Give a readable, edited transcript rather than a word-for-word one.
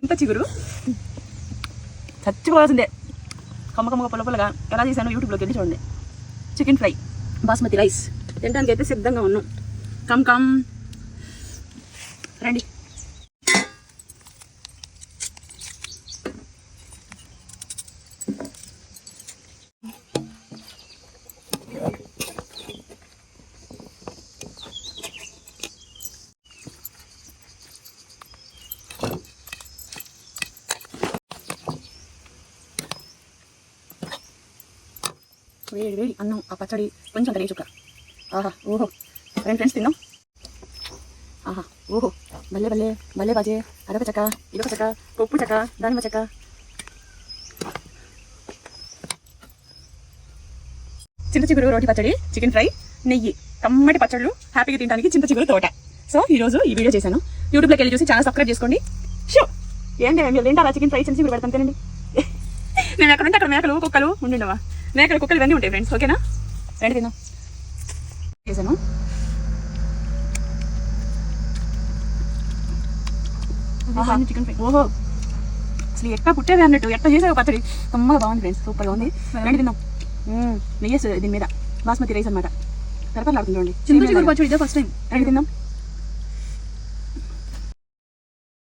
చింత చిగురు చచ్చిపోవాల్సిందే. కమ్మకమ్మగా పొలపొలగా ఎలా చేశాను యూట్యూబ్లోకి వెళ్ళి చూడండి. చికెన్ ఫ్రై బాస్మతి రైస్ తినడానికి అయితే సిద్ధంగా ఉన్నాం. కమ్ కమ్ రండి. వేడి వేడి అన్నం, ఆ పచ్చడి, కొంచెం కరిగే చుక్క. ఆహా ఓహో ఫ్రెండ్స్ తిందాం. ఆహా ఓహో భలే భలే భలే బాజే. అదొక చెక్క, ఇదొక చెక్క, పప్పు చెక్క, దానిమ్మ చెక్క. చింత చిగురు రోటి పచ్చడి, చికెన్ ఫ్రై, నెయ్యి, కమ్మటి పచ్చళ్ళు, హ్యాపీగా తినడానికి చింత చిగురు తోట. సో ఈరోజు ఈ వీడియో చేశాను. యూట్యూబ్లోకి వెళ్ళి చూసి ఛానల్ సబ్స్క్రైబ్ చేసుకోండి. షో ఏంటి మీరు ఏంటి అలా చికెన్ ఫ్రై, చింత చిగురు పెడతాను తినండి. నేను ఎక్కడ ఉంటే అక్కడ మేకలు కుక్కలు ఉండిండవా, మేకలు కుక్కలు ఇవన్నీ ఉంటాయి ఫ్రెండ్స్. ఓకేనా రండి తిన్నాం. చేశాను చికెన్ ఫ్రై. ఓహో అసలు ఎట్లా పుట్టేది అన్నట్టు ఎట్లా చేసావు పచ్చడి, కమ్మగా బాగుంది ఫ్రెండ్స్, సూపర్గా ఉంది. రండి తిన్నాం. నెయ్యేసి దీని మీద బాస్మతి రైస్ అనమాట, తరపలాడుతుంది చూడండి. చింత చిగురు పచ్చడి ఇదే ఫస్ట్ టైం. రండి తిన్నాం.